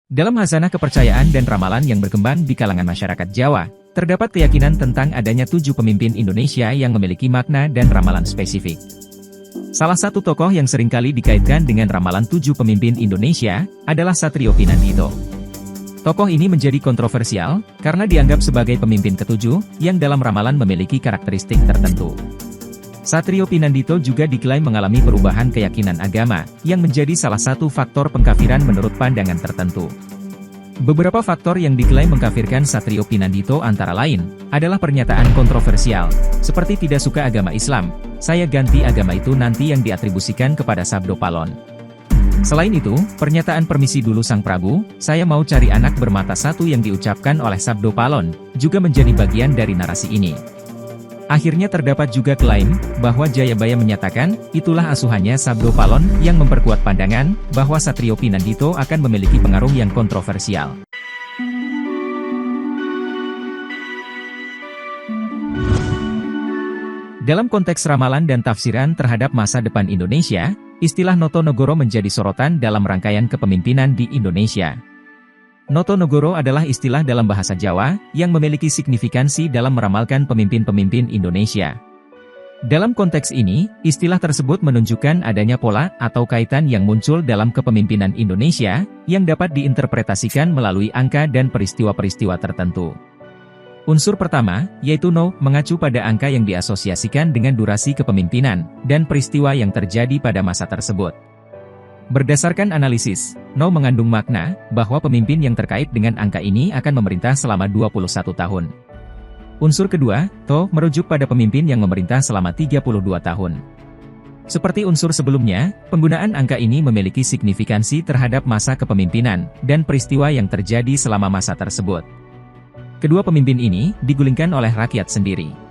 Dalam khazanah kepercayaan dan ramalan yang berkembang di kalangan masyarakat Jawa, terdapat keyakinan tentang adanya 7 pemimpin Indonesia yang memiliki makna dan ramalan spesifik. Salah satu tokoh yang seringkali dikaitkan dengan ramalan 7 pemimpin Indonesia adalah Satrio Pinandito. Tokoh ini menjadi kontroversial karena dianggap sebagai pemimpin ketujuh yang dalam ramalan memiliki karakteristik tertentu. Satrio Pinandito juga diklaim mengalami perubahan keyakinan agama, yang menjadi salah satu faktor pengkafiran menurut pandangan tertentu. Beberapa faktor yang diklaim mengkafirkan Satrio Pinandito antara lain, adalah pernyataan kontroversial, seperti tidak suka agama Islam, saya ganti agama itu nanti yang diatribusikan kepada Sabdo Palon. Selain itu, pernyataan permisi dulu Sang Prabu, saya mau cari anak bermata satu yang diucapkan oleh Sabdo Palon, juga menjadi bagian dari narasi ini. Akhirnya terdapat juga klaim, bahwa Jayabaya menyatakan, itulah asuhannya Sabdo Palon yang memperkuat pandangan, bahwa Satrio Pinandito akan memiliki pengaruh yang kontroversial. Dalam konteks ramalan dan tafsiran terhadap masa depan Indonesia, istilah Notonegoro menjadi sorotan dalam rangkaian kepemimpinan di Indonesia. Notonegoro adalah istilah dalam bahasa Jawa, yang memiliki signifikansi dalam meramalkan pemimpin-pemimpin Indonesia. Dalam konteks ini, istilah tersebut menunjukkan adanya pola atau kaitan yang muncul dalam kepemimpinan Indonesia, yang dapat diinterpretasikan melalui angka dan peristiwa-peristiwa tertentu. Unsur pertama, yaitu No, mengacu pada angka yang diasosiasikan dengan durasi kepemimpinan, dan peristiwa yang terjadi pada masa tersebut. Berdasarkan analisis, No mengandung makna, bahwa pemimpin yang terkait dengan angka ini akan memerintah selama 21 tahun. Unsur kedua, To, merujuk pada pemimpin yang memerintah selama 32 tahun. Seperti unsur sebelumnya, penggunaan angka ini memiliki signifikansi terhadap masa kepemimpinan, dan peristiwa yang terjadi selama masa tersebut. Kedua pemimpin ini, digulingkan oleh rakyat sendiri.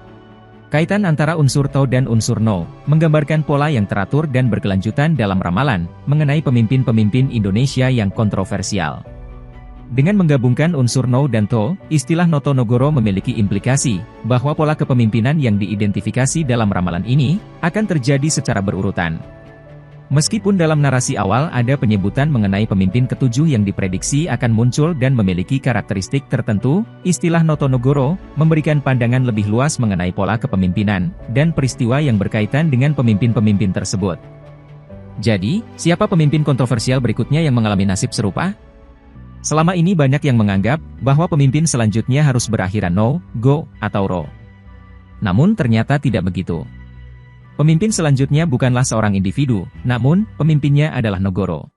Kaitan antara unsur To dan unsur No, menggambarkan pola yang teratur dan berkelanjutan dalam ramalan, mengenai pemimpin-pemimpin Indonesia yang kontroversial. Dengan menggabungkan unsur No dan To, istilah Notonegoro memiliki implikasi, bahwa pola kepemimpinan yang diidentifikasi dalam ramalan ini, akan terjadi secara berurutan. Meskipun dalam narasi awal ada penyebutan mengenai pemimpin ketujuh yang diprediksi akan muncul dan memiliki karakteristik tertentu, istilah Notonegoro memberikan pandangan lebih luas mengenai pola kepemimpinan, dan peristiwa yang berkaitan dengan pemimpin-pemimpin tersebut. Jadi, siapa pemimpin kontroversial berikutnya yang mengalami nasib serupa? Selama ini banyak yang menganggap, bahwa pemimpin selanjutnya harus berakhiran No, Go, atau Ro. Namun ternyata tidak begitu. Pemimpin selanjutnya bukanlah seorang individu, namun, pemimpinnya adalah negoro.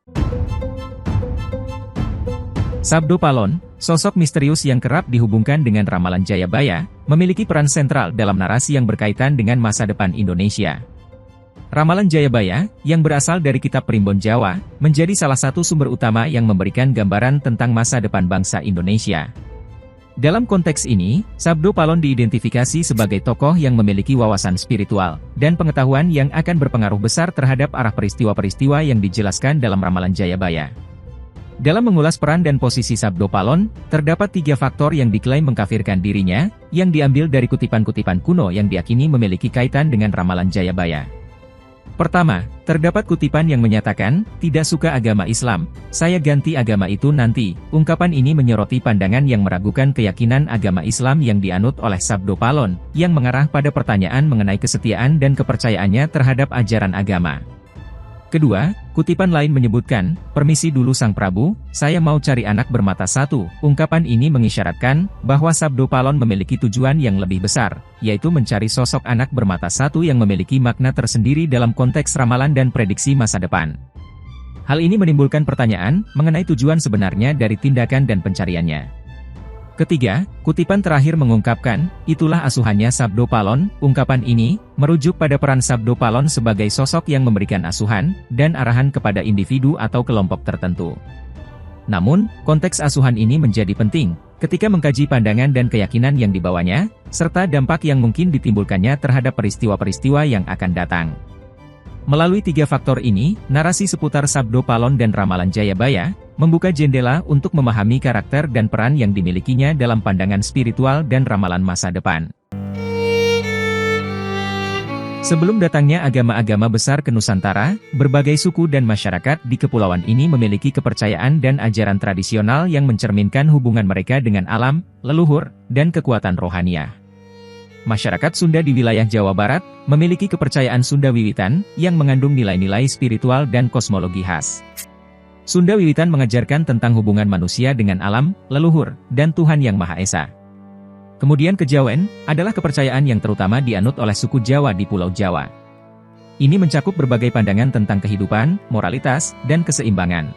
Sabdo Palon, sosok misterius yang kerap dihubungkan dengan ramalan Jayabaya, memiliki peran sentral dalam narasi yang berkaitan dengan masa depan Indonesia. Ramalan Jayabaya, yang berasal dari kitab Primbon Jawa, menjadi salah satu sumber utama yang memberikan gambaran tentang masa depan bangsa Indonesia. Dalam konteks ini, Sabdo Palon diidentifikasi sebagai tokoh yang memiliki wawasan spiritual, dan pengetahuan yang akan berpengaruh besar terhadap arah peristiwa-peristiwa yang dijelaskan dalam ramalan Jayabaya. Dalam mengulas peran dan posisi Sabdo Palon, terdapat 3 faktor yang diklaim mengkafirkan dirinya, yang diambil dari kutipan-kutipan kuno yang diyakini memiliki kaitan dengan ramalan Jayabaya. Pertama, terdapat kutipan yang menyatakan, tidak suka agama Islam, saya ganti agama itu nanti. Ungkapan ini menyoroti pandangan yang meragukan keyakinan agama Islam yang dianut oleh Sabdo Palon, yang mengarah pada pertanyaan mengenai kesetiaan dan kepercayaannya terhadap ajaran agama. Kedua, kutipan lain menyebutkan, permisi dulu Sang Prabu, saya mau cari anak bermata satu. Ungkapan ini mengisyaratkan, bahwa Sabdo Palon memiliki tujuan yang lebih besar, yaitu mencari sosok anak bermata satu yang memiliki makna tersendiri dalam konteks ramalan dan prediksi masa depan. Hal ini menimbulkan pertanyaan, mengenai tujuan sebenarnya dari tindakan dan pencariannya. Ketiga, kutipan terakhir mengungkapkan, itulah asuhannya Sabdo Palon. Ungkapan ini, merujuk pada peran Sabdo Palon sebagai sosok yang memberikan asuhan, dan arahan kepada individu atau kelompok tertentu. Namun, konteks asuhan ini menjadi penting, ketika mengkaji pandangan dan keyakinan yang dibawanya, serta dampak yang mungkin ditimbulkannya terhadap peristiwa-peristiwa yang akan datang. Melalui 3 faktor ini, narasi seputar Sabdo Palon dan ramalan Jayabaya, membuka jendela untuk memahami karakter dan peran yang dimilikinya dalam pandangan spiritual dan ramalan masa depan. Sebelum datangnya agama-agama besar ke Nusantara, berbagai suku dan masyarakat di kepulauan ini memiliki kepercayaan dan ajaran tradisional yang mencerminkan hubungan mereka dengan alam, leluhur, dan kekuatan rohaniah. Masyarakat Sunda di wilayah Jawa Barat memiliki kepercayaan Sunda Wiwitan yang mengandung nilai-nilai spiritual dan kosmologi khas. Sunda Wiwitan mengajarkan tentang hubungan manusia dengan alam, leluhur, dan Tuhan Yang Maha Esa. Kemudian Kejawen adalah kepercayaan yang terutama dianut oleh suku Jawa di Pulau Jawa. Ini mencakup berbagai pandangan tentang kehidupan, moralitas, dan keseimbangan.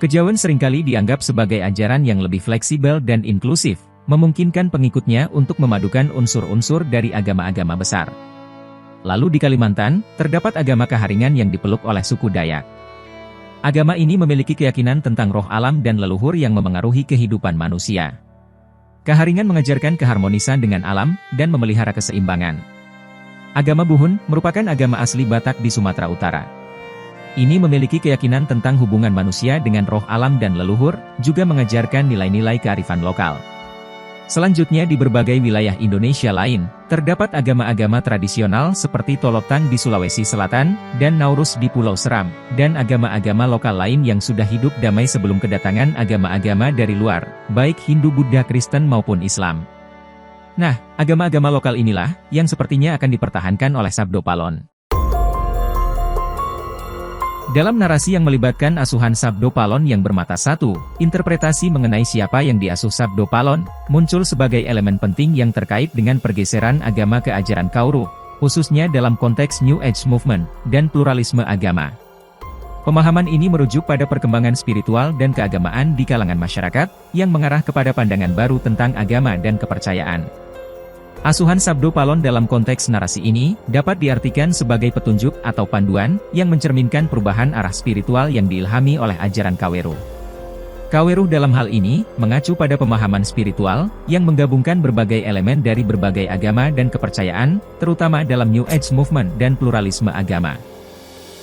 Kejawen seringkali dianggap sebagai ajaran yang lebih fleksibel dan inklusif, memungkinkan pengikutnya untuk memadukan unsur-unsur dari agama-agama besar. Lalu di Kalimantan, terdapat agama Kaharingan yang dipeluk oleh suku Dayak. Agama ini memiliki keyakinan tentang roh alam dan leluhur yang memengaruhi kehidupan manusia. Kaharingan mengajarkan keharmonisan dengan alam dan memelihara keseimbangan. Agama Buhun merupakan agama asli Batak di Sumatera Utara. Ini memiliki keyakinan tentang hubungan manusia dengan roh alam dan leluhur, juga mengajarkan nilai-nilai kearifan lokal. Selanjutnya di berbagai wilayah Indonesia lain, terdapat agama-agama tradisional seperti Tolotang di Sulawesi Selatan, dan Naurus di Pulau Seram, dan agama-agama lokal lain yang sudah hidup damai sebelum kedatangan agama-agama dari luar, baik Hindu, Buddha, Kristen maupun Islam. Nah, agama-agama lokal inilah, yang sepertinya akan dipertahankan oleh Sabdo Palon. Dalam narasi yang melibatkan asuhan Sabdo Palon yang bermata satu, interpretasi mengenai siapa yang diasuh Sabdo Palon, muncul sebagai elemen penting yang terkait dengan pergeseran agama ke ajaran Kauru, khususnya dalam konteks New Age Movement, dan pluralisme agama. Pemahaman ini merujuk pada perkembangan spiritual dan keagamaan di kalangan masyarakat, yang mengarah kepada pandangan baru tentang agama dan kepercayaan. Asuhan Sabdo Palon dalam konteks narasi ini, dapat diartikan sebagai petunjuk atau panduan, yang mencerminkan perubahan arah spiritual yang diilhami oleh ajaran Kaweruh. Kaweruh dalam hal ini, mengacu pada pemahaman spiritual, yang menggabungkan berbagai elemen dari berbagai agama dan kepercayaan, terutama dalam New Age Movement dan pluralisme agama.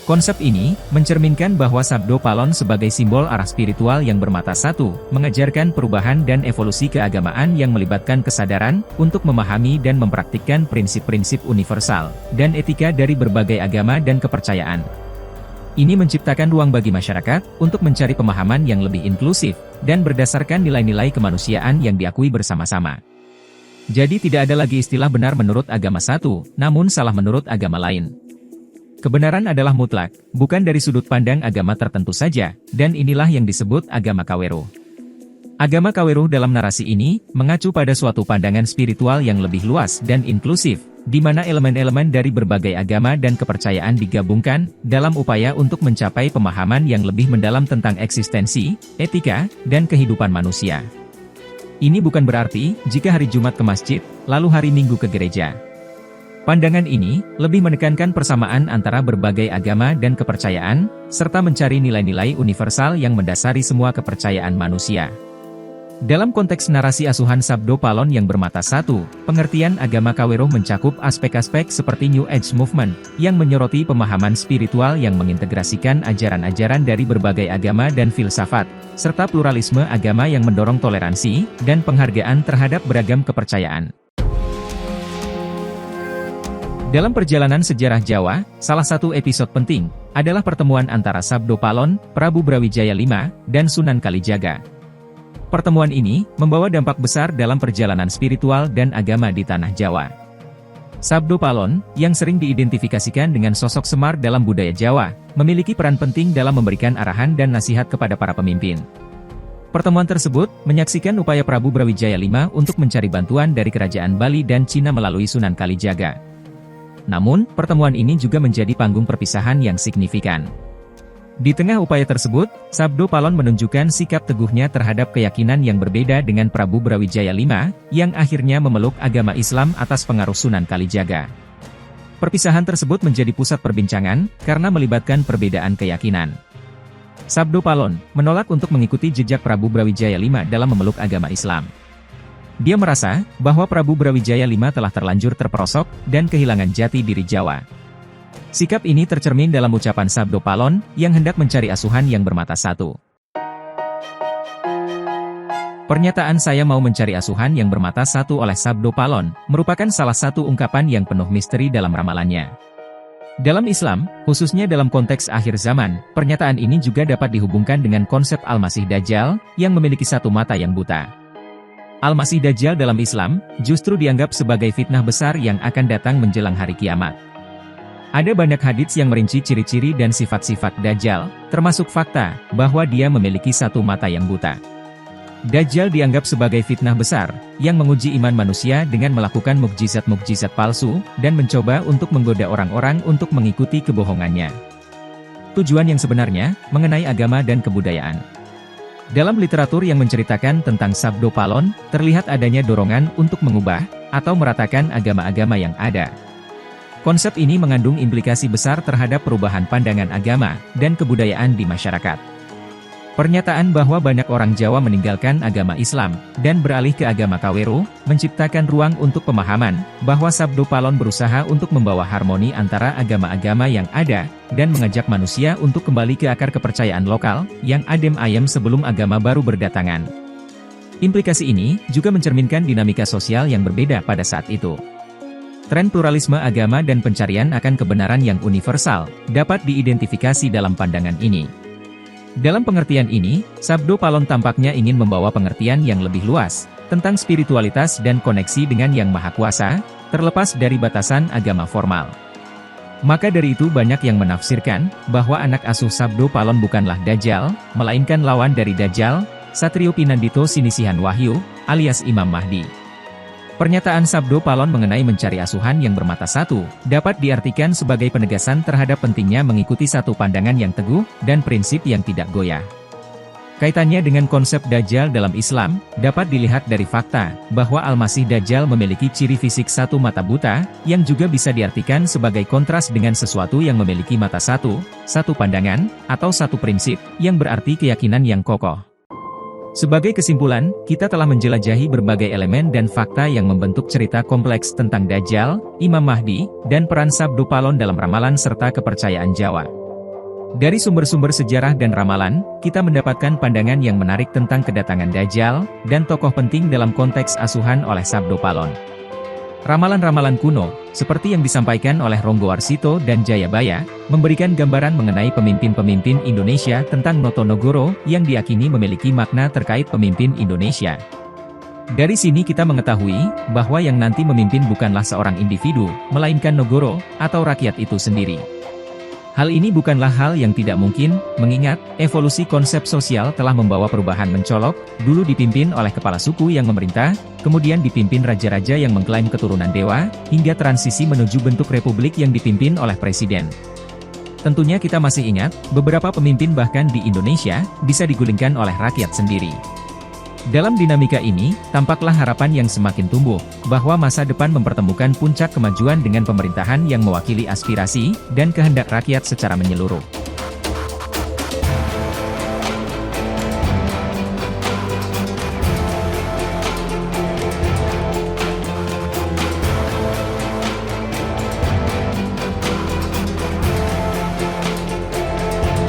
Konsep ini, mencerminkan bahwa Sabdo Palon sebagai simbol arah spiritual yang bermata satu, mengajarkan perubahan dan evolusi keagamaan yang melibatkan kesadaran, untuk memahami dan mempraktikkan prinsip-prinsip universal, dan etika dari berbagai agama dan kepercayaan. Ini menciptakan ruang bagi masyarakat, untuk mencari pemahaman yang lebih inklusif, dan berdasarkan nilai-nilai kemanusiaan yang diakui bersama-sama. Jadi tidak ada lagi istilah benar menurut agama satu, namun salah menurut agama lain. Kebenaran adalah mutlak, bukan dari sudut pandang agama tertentu saja, dan inilah yang disebut agama Kaweruh. Agama Kaweruh dalam narasi ini, mengacu pada suatu pandangan spiritual yang lebih luas dan inklusif, di mana elemen-elemen dari berbagai agama dan kepercayaan digabungkan, dalam upaya untuk mencapai pemahaman yang lebih mendalam tentang eksistensi, etika, dan kehidupan manusia. Ini bukan berarti, jika hari Jumat ke masjid, lalu hari Minggu ke gereja. Pandangan ini, lebih menekankan persamaan antara berbagai agama dan kepercayaan, serta mencari nilai-nilai universal yang mendasari semua kepercayaan manusia. Dalam konteks narasi asuhan Sabdo Palon yang bermata satu, pengertian agama Kaweruh mencakup aspek-aspek seperti New Age Movement, yang menyoroti pemahaman spiritual yang mengintegrasikan ajaran-ajaran dari berbagai agama dan filsafat, serta pluralisme agama yang mendorong toleransi, dan penghargaan terhadap beragam kepercayaan. Dalam perjalanan sejarah Jawa, salah satu episode penting, adalah pertemuan antara Sabdo Palon, Prabu Brawijaya V, dan Sunan Kalijaga. Pertemuan ini, membawa dampak besar dalam perjalanan spiritual dan agama di Tanah Jawa. Sabdo Palon, yang sering diidentifikasikan dengan sosok Semar dalam budaya Jawa, memiliki peran penting dalam memberikan arahan dan nasihat kepada para pemimpin. Pertemuan tersebut, menyaksikan upaya Prabu Brawijaya V untuk mencari bantuan dari kerajaan Bali dan Cina melalui Sunan Kalijaga. Namun, pertemuan ini juga menjadi panggung perpisahan yang signifikan. Di tengah upaya tersebut, Sabdo Palon menunjukkan sikap teguhnya terhadap keyakinan yang berbeda dengan Prabu Brawijaya V, yang akhirnya memeluk agama Islam atas pengaruh Sunan Kalijaga. Perpisahan tersebut menjadi pusat perbincangan, karena melibatkan perbedaan keyakinan. Sabdo Palon menolak untuk mengikuti jejak Prabu Brawijaya V dalam memeluk agama Islam. Dia merasa bahwa Prabu Brawijaya V telah terlanjur terperosok dan kehilangan jati diri Jawa. Sikap ini tercermin dalam ucapan Sabdo Palon yang hendak mencari asuhan yang bermata satu. Pernyataan "saya mau mencari asuhan yang bermata satu" oleh Sabdo Palon, merupakan salah satu ungkapan yang penuh misteri dalam ramalannya. Dalam Islam, khususnya dalam konteks akhir zaman, pernyataan ini juga dapat dihubungkan dengan konsep Al-Masih Dajjal, yang memiliki satu mata yang buta. Al-Masih Dajjal dalam Islam, justru dianggap sebagai fitnah besar yang akan datang menjelang hari kiamat. Ada banyak hadits yang merinci ciri-ciri dan sifat-sifat Dajjal, termasuk fakta, bahwa dia memiliki satu mata yang buta. Dajjal dianggap sebagai fitnah besar, yang menguji iman manusia dengan melakukan mukjizat-mukjizat palsu, dan mencoba untuk menggoda orang-orang untuk mengikuti kebohongannya. Tujuan yang sebenarnya, mengenai agama dan kebudayaan. Dalam literatur yang menceritakan tentang Sabdo Palon, terlihat adanya dorongan untuk mengubah, atau meratakan agama-agama yang ada. Konsep ini mengandung implikasi besar terhadap perubahan pandangan agama, dan kebudayaan di masyarakat. Pernyataan bahwa banyak orang Jawa meninggalkan agama Islam, dan beralih ke agama Kawero, menciptakan ruang untuk pemahaman, bahwa Sabdo Palon berusaha untuk membawa harmoni antara agama-agama yang ada, dan mengajak manusia untuk kembali ke akar kepercayaan lokal, yang adem ayem sebelum agama baru berdatangan. Implikasi ini, juga mencerminkan dinamika sosial yang berbeda pada saat itu. Tren pluralisme agama dan pencarian akan kebenaran yang universal, dapat diidentifikasi dalam pandangan ini. Dalam pengertian ini, Sabdo Palon tampaknya ingin membawa pengertian yang lebih luas, tentang spiritualitas dan koneksi dengan Yang Maha Kuasa, terlepas dari batasan agama formal. Maka dari itu banyak yang menafsirkan, bahwa anak asuh Sabdo Palon bukanlah Dajjal, melainkan lawan dari Dajjal, Satrio Pinandito Sinisihan Wahyu, alias Imam Mahdi. Pernyataan Sabdo Palon mengenai mencari asuhan yang bermata satu, dapat diartikan sebagai penegasan terhadap pentingnya mengikuti satu pandangan yang teguh, dan prinsip yang tidak goyah. Kaitannya dengan konsep Dajjal dalam Islam, dapat dilihat dari fakta, bahwa Al-Masih Dajjal memiliki ciri fisik satu mata buta, yang juga bisa diartikan sebagai kontras dengan sesuatu yang memiliki mata satu pandangan, atau satu prinsip, yang berarti keyakinan yang kokoh. Sebagai kesimpulan, kita telah menjelajahi berbagai elemen dan fakta yang membentuk cerita kompleks tentang Dajjal, Imam Mahdi, dan peran Sabdo Palon dalam ramalan serta kepercayaan Jawa. Dari sumber-sumber sejarah dan ramalan, kita mendapatkan pandangan yang menarik tentang kedatangan Dajjal, dan tokoh penting dalam konteks asuhan oleh Sabdo Palon. Ramalan-ramalan kuno, seperti yang disampaikan oleh Ronggowarsito dan Jayabaya, memberikan gambaran mengenai pemimpin-pemimpin Indonesia tentang Notonegoro yang diyakini memiliki makna terkait pemimpin Indonesia. Dari sini kita mengetahui, bahwa yang nanti memimpin bukanlah seorang individu, melainkan negoro, atau rakyat itu sendiri. Hal ini bukanlah hal yang tidak mungkin, mengingat, evolusi konsep sosial telah membawa perubahan mencolok, dulu dipimpin oleh kepala suku yang memerintah, kemudian dipimpin raja-raja yang mengklaim keturunan dewa, hingga transisi menuju bentuk republik yang dipimpin oleh presiden. Tentunya kita masih ingat, beberapa pemimpin bahkan di Indonesia, bisa digulingkan oleh rakyat sendiri. Dalam dinamika ini, tampaklah harapan yang semakin tumbuh, bahwa masa depan mempertemukan puncak kemajuan dengan pemerintahan yang mewakili aspirasi, dan kehendak rakyat secara menyeluruh.